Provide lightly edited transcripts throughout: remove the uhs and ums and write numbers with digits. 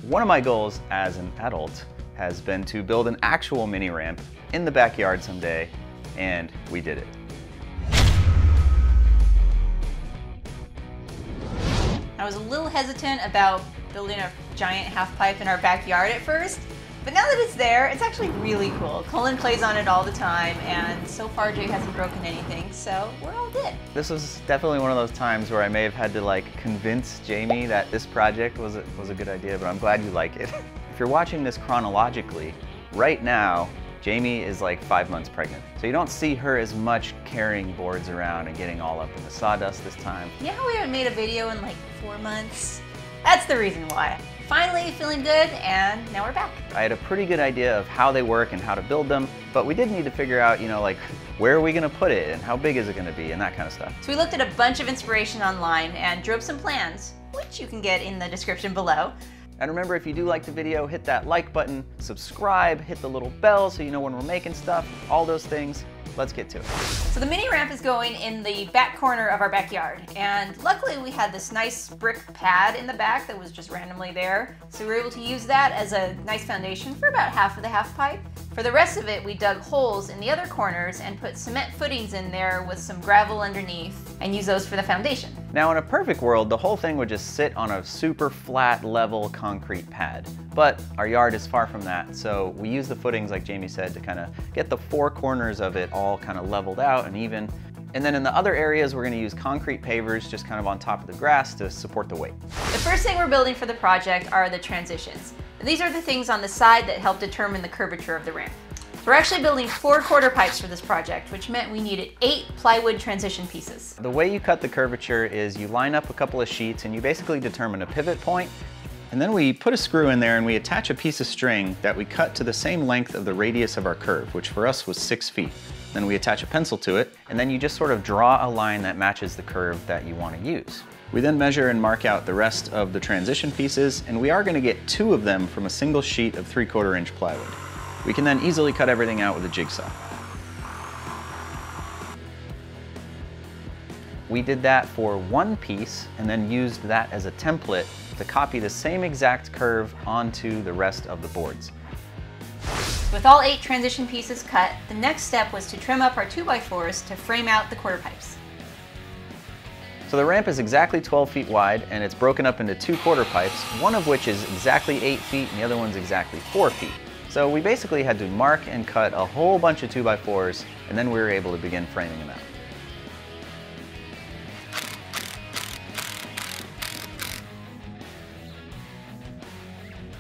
One of my goals as an adult has been to build an actual mini ramp in the backyard someday, and we did it. I was a little hesitant about building a giant half pipe in our backyard at first, but now that it's there, it's actually really cool. Cullen plays on it all the time, and so far Jay hasn't broken anything, so we're all good. This was definitely one of those times where I may have had to convince Jaimie that this project was a good idea, but I'm glad you like it. If you're watching this chronologically, right now, Jaimie is 5 months pregnant. So you don't see her as much carrying boards around and getting all up in the sawdust this time. You know how we haven't made a video in 4 months? That's the reason why. Finally feeling good, and now we're back. I had a pretty good idea of how they work and how to build them, but we did need to figure out, where are we gonna put it and how big is it gonna be and that kind of stuff. So we looked at a bunch of inspiration online and drew up some plans, which you can get in the description below. And remember, if you do like the video, hit that like button, subscribe, hit the little bell so you know when we're making stuff, all those things. Let's get to it. So the mini ramp is going in the back corner of our backyard, and luckily we had this nice brick pad in the back that was just randomly there, so we were able to use that as a nice foundation for about half of the half pipe. For the rest of it, we dug holes in the other corners and put cement footings in there with some gravel underneath and use those for the foundation. Now in a perfect world, the whole thing would just sit on a super flat, level concrete pad. But our yard is far from that, so we use the footings, like Jaimie said, to kind of get the four corners of it all kind of leveled out and even. And then in the other areas, we're going to use concrete pavers just kind of on top of the grass to support the weight. The first thing we're building for the project are the transitions. These are the things on the side that help determine the curvature of the ramp. We're actually building 4 quarter pipes for this project, which meant we needed 8 plywood transition pieces. The way you cut the curvature is you line up a couple of sheets and you basically determine a pivot point, and then we put a screw in there and we attach a piece of string that we cut to the same length of the radius of our curve, which for us was 6 feet. Then we attach a pencil to it, and then you just sort of draw a line that matches the curve that you want to use. We then measure and mark out the rest of the transition pieces, and we are going to get 2 of them from a single sheet of 3/4 inch plywood. We can then easily cut everything out with a jigsaw. We did that for 1 piece and then used that as a template to copy the same exact curve onto the rest of the boards. With all 8 transition pieces cut, the next step was to trim up our 2x4s to frame out the quarter pipes. So the ramp is exactly 12 feet wide, and it's broken up into 2 quarter pipes, one of which is exactly 8 feet and the other one's exactly 4 feet. So we basically had to mark and cut a whole bunch of 2x4s, and then we were able to begin framing them out.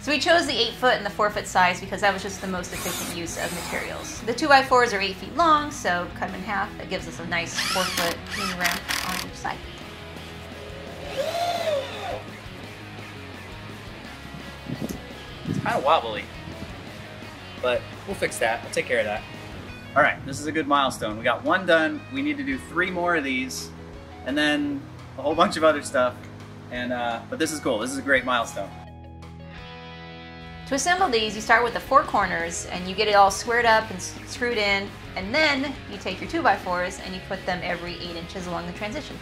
So we chose the 8-foot and the 4-foot size because that was just the most efficient use of materials. The 2x4s are 8 feet long, so cut them in half. That gives us a nice 4-foot mini ramp on each side. It's kind of wobbly, but we'll fix that. We'll take care of that. All right, this is a good milestone. We got 1 done. We need to do 3 more of these, and then a whole bunch of other stuff. And but this is cool. This is a great milestone. To assemble these, you start with the 4 corners and you get it all squared up and screwed in, and then you take your 2x4s and you put them every 8 inches along the transition.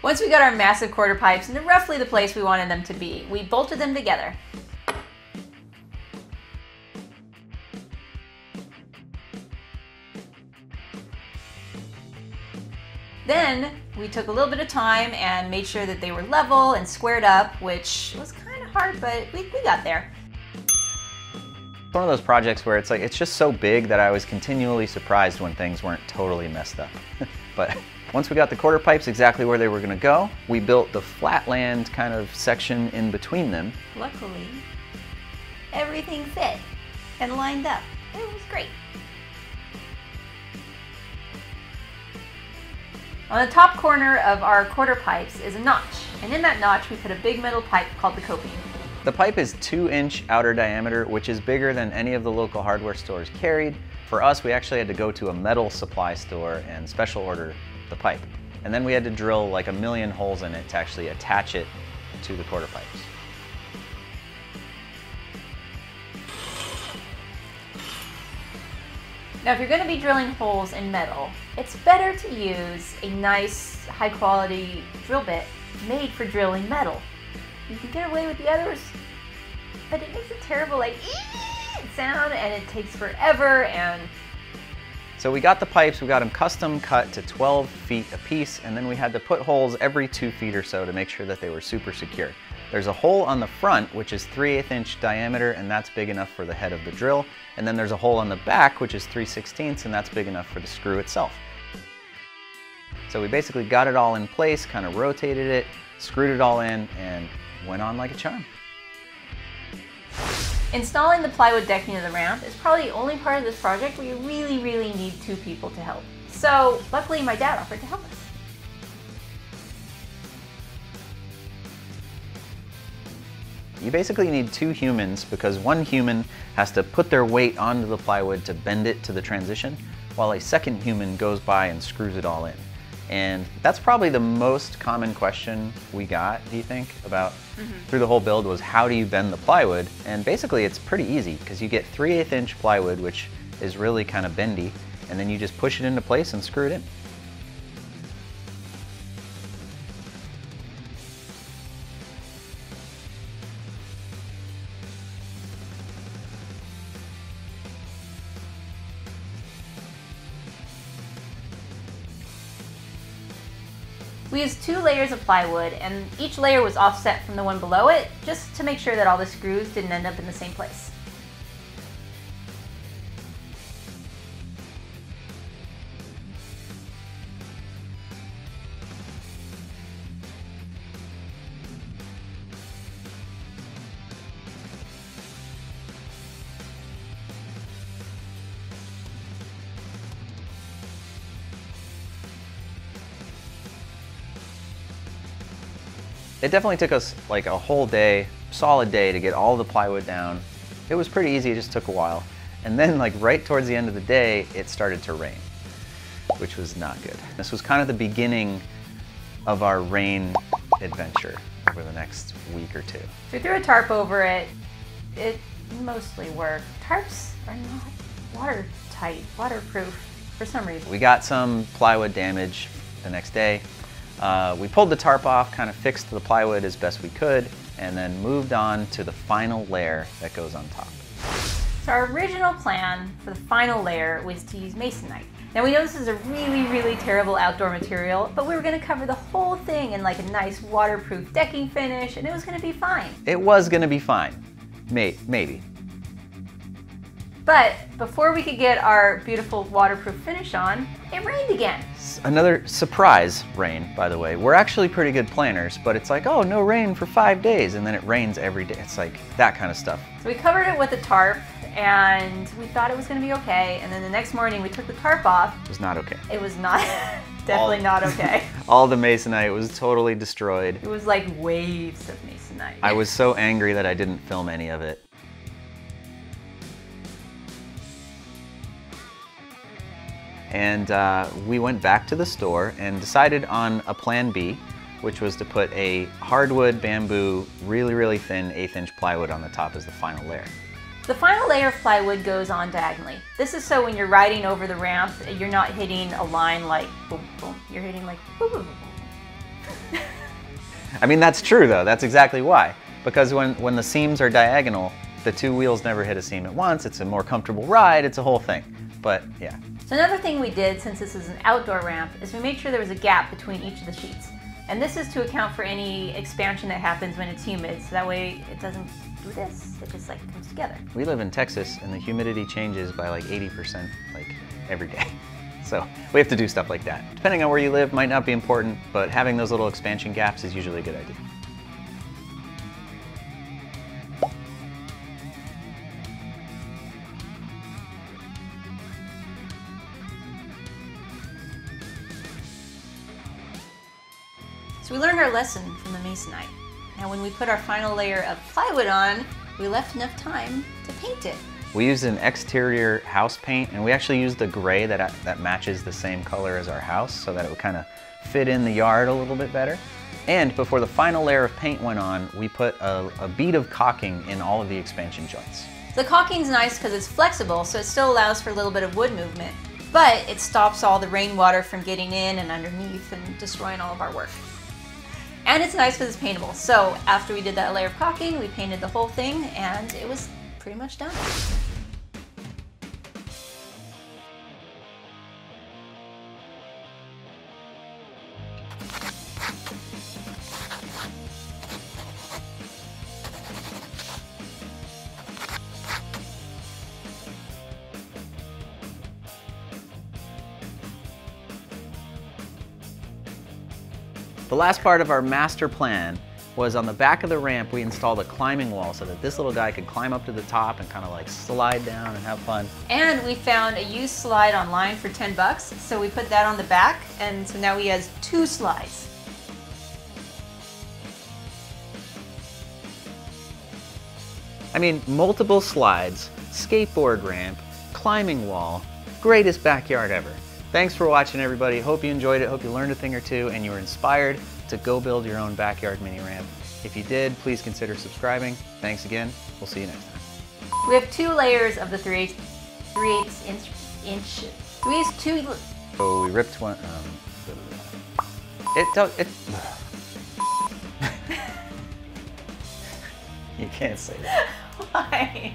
Once we got our massive quarter pipes into roughly the place we wanted them to be, we bolted them together. Then we took a little bit of time and made sure that they were level and squared up, which was kind of hard, but we got there. It's one of those projects where it's just so big that I was continually surprised when things weren't totally messed up. But once we got the quarter pipes exactly where they were going to go, we built the flatland kind of section in between them. Luckily, everything fit and lined up. It was great. On the top corner of our quarter pipes is a notch, and in that notch we put a big metal pipe called the coping. The pipe is 2-inch outer diameter, which is bigger than any of the local hardware stores carried, For us, we actually had to go to a metal supply store and special order the pipe. And then we had to drill like 1,000,000 holes in it to actually attach it to the quarter pipes. Now, if you're going to be drilling holes in metal, it's better to use a nice, high-quality drill bit made for drilling metal. You can get away with the others, but it makes a terrible, like, sound, and it takes forever, and... So we got the pipes, we got them custom cut to 12 feet a piece, and then we had to put holes every 2 feet or so to make sure that they were super secure. There's a hole on the front, which is 3/8 inch diameter, and that's big enough for the head of the drill. And then there's a hole on the back, which is 3/16, and that's big enough for the screw itself. So we basically got it all in place, kind of rotated it, screwed it all in, and went on like a charm. Installing the plywood decking of the ramp is probably the only part of this project where you really need 2 people to help. So luckily my dad offered to help us. You basically need 2 humans because one human has to put their weight onto the plywood to bend it to the transition, while a second human goes by and screws it all in. And that's probably the most common question we got, do you think, about through the whole build was how do you bend the plywood? And basically it's pretty easy because you get 3/8 inch plywood, which is really kind of bendy, and then you just push it into place and screw it in. We used 2 layers of plywood, and each layer was offset from the one below it, just to make sure that all the screws didn't end up in the same place. It definitely took us like a whole day, solid day, to get all the plywood down. It was pretty easy, it just took a while. And then like right towards the end of the day, it started to rain, which was not good. This was kind of the beginning of our rain adventure over the next week or 2. So we threw a tarp over it. It mostly worked. Tarps are not watertight, waterproof for some reason. We got some plywood damage the next day. We pulled the tarp off, kind of fixed the plywood as best we could, and then moved on to the final layer that goes on top. So our original plan for the final layer was to use masonite. Now we know this is a really terrible outdoor material, but we were going to cover the whole thing in like a nice waterproof decking finish, and it was going to be fine. It was going to be fine. Maybe. But before we could get our beautiful waterproof finish on, it rained again. Another surprise rain, by the way. We're actually pretty good planners, but it's like, oh, no rain for 5 days, and then it rains every day. It's like that kind of stuff. So we covered it with a tarp, and we thought it was going to be okay, and then the next morning we took the tarp off. It was not okay. It was not, definitely not okay. All the masonite was totally destroyed. It was like waves of masonite. I was so angry that I didn't film any of it. And we went back to the store and decided on a plan B, which was to put a hardwood bamboo, really thin 1/8 inch plywood on the top as the final layer. The final layer of plywood goes on diagonally. This is so when you're riding over the ramp, you're not hitting a line like boom, boom. You're hitting like boom, boom, boom. I mean, that's true though. That's exactly why. Because when the seams are diagonal, the 2 wheels never hit a seam at once. It's a more comfortable ride. It's a whole thing. But yeah. So another thing we did, since this is an outdoor ramp, is we made sure there was a gap between each of the sheets. And this is to account for any expansion that happens when it's humid, so that way it doesn't do this, it just like comes together. We live in Texas and the humidity changes by like 80% like every day. So we have to do stuff like that. Depending on where you live, might not be important, but having those little expansion gaps is usually a good idea. So we learned our lesson from the masonite. Now when we put our final layer of plywood on, we left enough time to paint it. We used an exterior house paint, and we actually used the gray that matches the same color as our house so that it would kind of fit in the yard a little bit better. And before the final layer of paint went on, we put a bead of caulking in all of the expansion joints. The caulking's nice because it's flexible, so it still allows for a little bit of wood movement, but it stops all the rainwater from getting in and underneath and destroying all of our work. And it's nice because it's paintable. So after we did that layer of caulking, we painted the whole thing, and it was pretty much done. The last part of our master plan was on the back of the ramp. We installed a climbing wall so that this little guy could climb up to the top and kind of like slide down and have fun. And we found a used slide online for 10 bucks, so we put that on the back, and so now he has 2 slides. I mean, multiple slides, skateboard ramp, climbing wall, greatest backyard ever. Thanks for watching, everybody. Hope you enjoyed it. Hope you learned a thing or two and you were inspired to go build your own backyard mini ramp. If you did, please consider subscribing. Thanks again. We'll see you next time. We have 2 layers of the 3/8 inch. We used 2. Oh, we ripped one. You can't say that. Why?